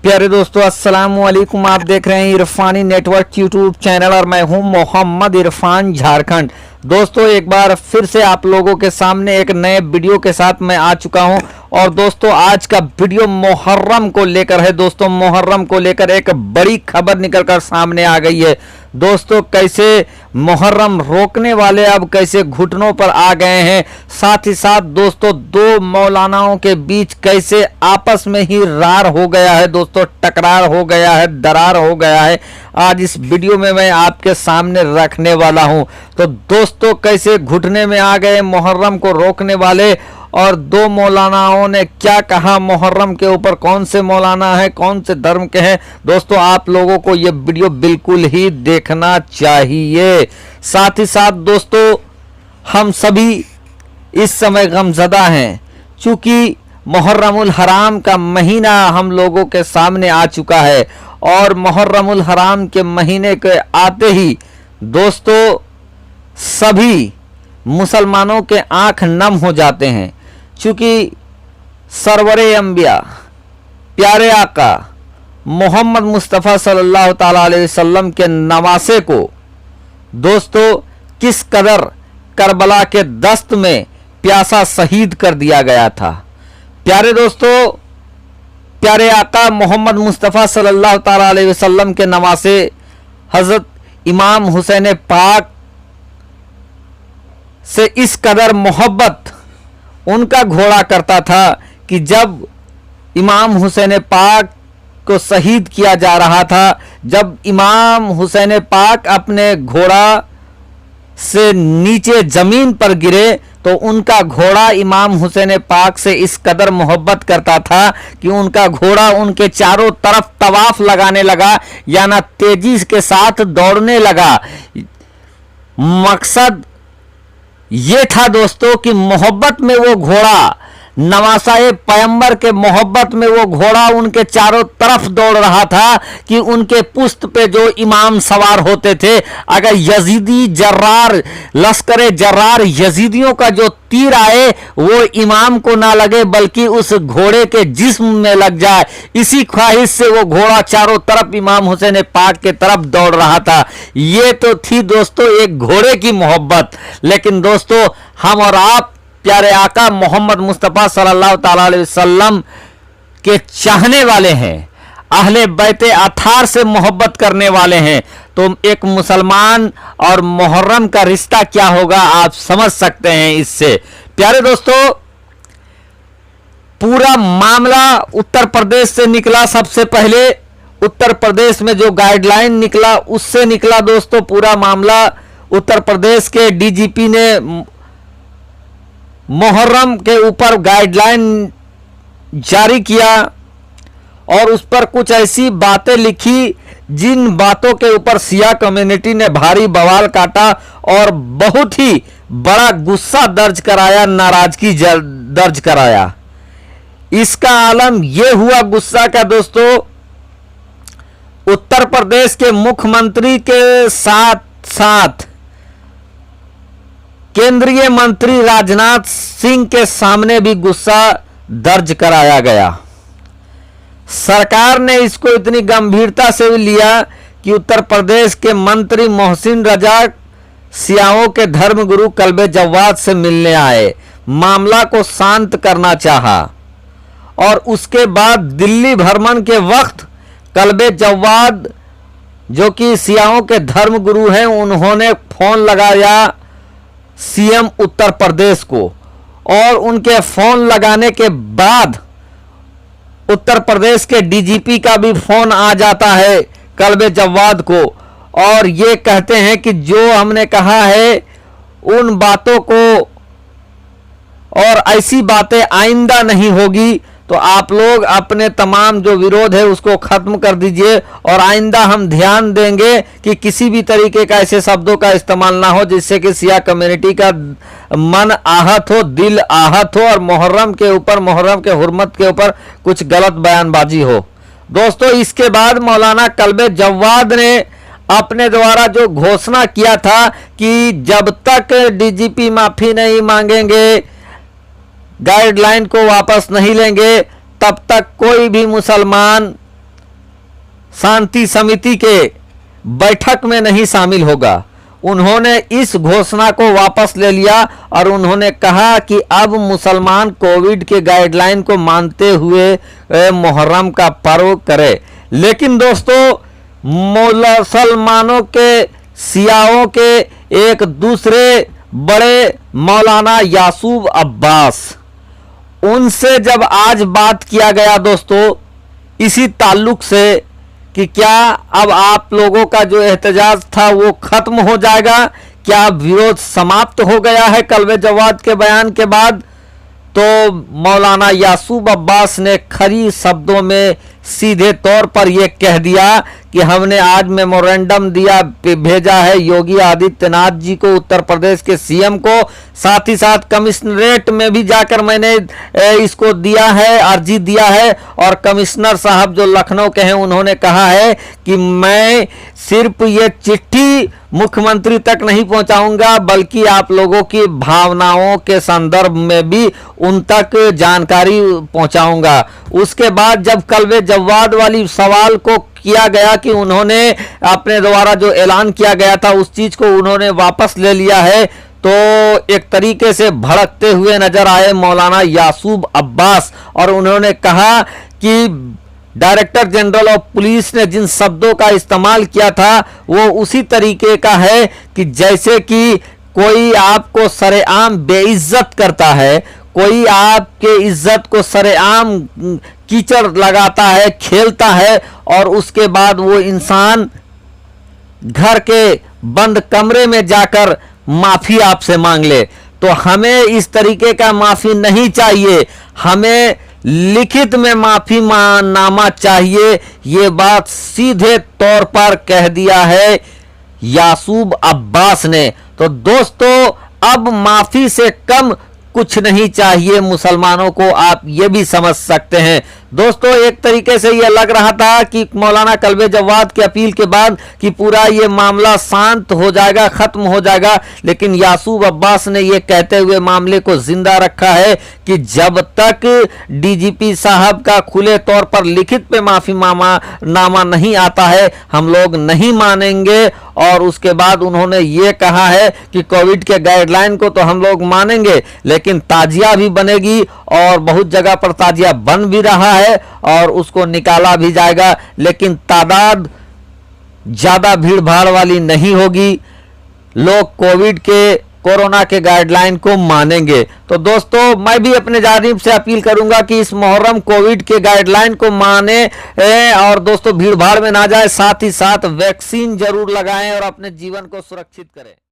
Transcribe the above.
प्यारे दोस्तों, अस्सलाम वालेकुम। आप देख रहे हैं इरफानी नेटवर्क यूट्यूब चैनल और मैं हूं मोहम्मद इरफान झारखंड। दोस्तों, एक बार फिर से आप लोगों के सामने एक नए वीडियो के साथ मैं आ चुका हूं। और दोस्तों, आज का वीडियो मुहर्रम को लेकर है। दोस्तों, मुहर्रम को लेकर एक बड़ी खबर निकलकर सामने आ गई है। दोस्तों, कैसे मुहर्रम रोकने वाले अब कैसे घुटनों पर आ गए हैं। साथ ही साथ दोस्तों, दो मौलानाओं के बीच कैसे आपस में ही रार हो गया है। दोस्तों, टकरार हो गया है, दरार हो गया है। आज इस वीडियो में मैं आपके सामने रखने वाला हूं। तो दोस्तों, कैसे घुटने में आ गए मुहर्रम को रोकने वाले और दो मौलानाओं ने क्या कहा मुहर्रम के ऊपर, कौन से मौलाना है, कौन से धर्म के हैं। दोस्तों, आप लोगों को ये वीडियो बिल्कुल ही देखना चाहिए। साथ ही साथ दोस्तों, हम सभी इस समय गमज़दा हैं, चूंकि मुहर्रमुल हराम का महीना हम लोगों के सामने आ चुका है। और मुहर्रमुल हराम के महीने के आते ही दोस्तों, सभी मुसलमानों के आंख नम हो जाते हैं, चूँकि सरवरे अंबिया प्यारे आका मोहम्मद मुस्तफ़ा सल्लल्लाहु ताला अलैहि वसल्लम के नवासे को दोस्तों किस कदर करबला के दस्त में प्यासा शहीद कर दिया गया था। प्यारे दोस्तों, प्यारे आका मोहम्मद मुस्तफ़ा सल्लल्लाहु ताला अलैहि वसल्लम के नवासे हज़रत इमाम हुसैन पाक से इस कदर मोहब्बत उनका घोड़ा करता था कि जब इमाम हुसैन पाक को शहीद किया जा रहा था, जब इमाम हुसैन पाक अपने घोड़ा से नीचे ज़मीन पर गिरे तो उनका घोड़ा इमाम हुसैन पाक से इस कदर मोहब्बत करता था कि उनका घोड़ा उनके चारों तरफ तवाफ लगाने लगा, यानी तेजी के साथ दौड़ने लगा। मकसद ये था दोस्तों कि मोहब्बत में वो घोड़ा, नवासाए पैगंबर के मोहब्बत में वो घोड़ा उनके चारों तरफ दौड़ रहा था कि उनके पुश्त पे जो इमाम सवार होते थे, अगर यजीदी जर्रार लश्कर जर्रार यजीदियों का जो तीर आए वो इमाम को ना लगे बल्कि उस घोड़े के जिस्म में लग जाए, इसी ख्वाहिश से वो घोड़ा चारों तरफ इमाम हुसैन पाक के तरफ दौड़ रहा था। ये तो थी दोस्तों एक घोड़े की मोहब्बत। लेकिन दोस्तों, हम और आप प्यारे आका मोहम्मद मुस्तफ़ा सल्लल्लाहु ताला अलैहि वसल्लम के चाहने वाले हैं, अहले बैते अथार से मोहब्बत करने वाले हैं। तो एक मुसलमान और मुहर्रम का रिश्ता क्या होगा आप समझ सकते हैं इससे। प्यारे दोस्तों, पूरा मामला उत्तर प्रदेश से निकला। सबसे पहले उत्तर प्रदेश में जो गाइडलाइन निकला उससे निकला दोस्तों पूरा मामला। उत्तर प्रदेश के डीजीपी ने मुहर्रम के ऊपर गाइडलाइन जारी किया और उस पर कुछ ऐसी बातें लिखी जिन बातों के ऊपर सिया कम्युनिटी ने भारी बवाल काटा और बहुत ही बड़ा गुस्सा दर्ज कराया, नाराजगी दर्ज कराया। इसका आलम यह हुआ गुस्सा का दोस्तों, उत्तर प्रदेश के मुख्यमंत्री के साथ साथ केंद्रीय मंत्री राजनाथ सिंह के सामने भी गुस्सा दर्ज कराया गया। सरकार ने इसको इतनी गंभीरता से लिया कि उत्तर प्रदेश के मंत्री मोहसिन रजा सियाओं के धर्मगुरु कल्बे जव्वाद से मिलने आए, मामला को शांत करना चाहा। और उसके बाद दिल्ली भ्रमण के वक्त कल्बे जव्वाद जो कि सियाओं के धर्मगुरु हैं, उन्होंने फोन लगाया सीएम उत्तर प्रदेश को और उनके फोन लगाने के बाद उत्तर प्रदेश के डीजीपी का भी फोन आ जाता है कल्बे जव्वाद को और ये कहते हैं कि जो हमने कहा है उन बातों को और ऐसी बातें आइंदा नहीं होगी, तो आप लोग अपने तमाम जो विरोध है उसको खत्म कर दीजिए और आइंदा हम ध्यान देंगे कि किसी भी तरीके का ऐसे शब्दों का इस्तेमाल ना हो जिससे कि सिया कम्युनिटी का मन आहत हो, दिल आहत हो और मुहर्रम के ऊपर, मुहर्रम के हुर्मत के ऊपर कुछ गलत बयानबाजी हो। दोस्तों, इसके बाद मौलाना कल्बे जव्वाद ने अपने द्वारा जो घोषणा किया था कि जब तक डीजीपी माफी नहीं मांगेंगे, गाइडलाइन को वापस नहीं लेंगे, तब तक कोई भी मुसलमान शांति समिति के बैठक में नहीं शामिल होगा। उन्होंने इस घोषणा को वापस ले लिया और उन्होंने कहा कि अब मुसलमान कोविड के गाइडलाइन को मानते हुए मुहर्रम का पर्व करे। लेकिन दोस्तों, मुसलमानों के शियाओं के एक दूसरे बड़े मौलाना यासूब अब्बास, उनसे जब आज बात किया गया दोस्तों इसी ताल्लुक से कि क्या अब आप लोगों का जो एहतजाज था वो खत्म हो जाएगा, क्या विरोध समाप्त हो गया है कलवे जवाद के बयान के बाद, तो मौलाना यासूब अब्बास ने खरी शब्दों में सीधे तौर पर यह कह दिया कि हमने आज मेमोरेंडम दिया भेजा है योगी आदित्यनाथ जी को, उत्तर प्रदेश के सीएम को, साथ ही साथ कमिश्नरेट में भी जाकर मैंने इसको दिया है, अर्जी दिया है। और कमिश्नर साहब जो लखनऊ के हैं उन्होंने कहा है कि मैं सिर्फ ये चिट्ठी मुख्यमंत्री तक नहीं पहुंचाऊंगा बल्कि आप लोगों की भावनाओं के संदर्भ में भी उन तक जानकारी पहुंचाऊंगा। उसके बाद जब कलवे जवाद वाली सवाल को किया गया कि उन्होंने अपने द्वारा जो ऐलान किया गया था उस चीज को उन्होंने वापस ले लिया है, तो एक तरीके से भड़कते हुए नजर आए मौलाना यासूब अब्बास और उन्होंने कहा कि डायरेक्टर जनरल ऑफ पुलिस ने जिन शब्दों का इस्तेमाल किया था वो उसी तरीके का है कि जैसे कि कोई आपको सरेआम बेइज्जत करता है, कोई आपके इज्जत को सरेआम कीचड़ लगाता है, खेलता है और उसके बाद वो इंसान घर के बंद कमरे में जाकर माफी आपसे मांग ले। तो हमें इस तरीके का माफी नहीं चाहिए, हमें लिखित में माफी नामा चाहिए। ये बात सीधे तौर पर कह दिया है यासूब अब्बास ने। तो दोस्तों, अब माफी से कम कुछ नहीं चाहिए मुसलमानों को, आप ये भी समझ सकते हैं। दोस्तों, एक तरीके से ये लग रहा था कि मौलाना कलवे जवाद की अपील के बाद कि पूरा ये मामला शांत हो जाएगा, खत्म हो जाएगा, लेकिन यासूब अब्बास ने ये कहते हुए मामले को जिंदा रखा है कि जब तक डीजीपी साहब का खुले तौर पर लिखित पे माफी नामा नहीं आता है हम लोग नहीं मानेंगे। और उसके बाद उन्होंने ये कहा है कि कोविड के गाइडलाइन को तो हम लोग मानेंगे लेकिन ताजिया भी बनेगी और बहुत जगह पर ताजिया बन भी रहा है और उसको निकाला भी जाएगा, लेकिन तादाद ज्यादा भीड़ भाड़ वाली नहीं होगी, लोग कोरोना के गाइडलाइन को मानेंगे। तो दोस्तों, मैं भी अपने जानिब से अपील करूंगा कि इस मुहर्रम कोविड के गाइडलाइन को माने और दोस्तों भीड़ भाड़ में ना जाए, साथ ही साथ वैक्सीन जरूर लगाएं और अपने जीवन को सुरक्षित करें।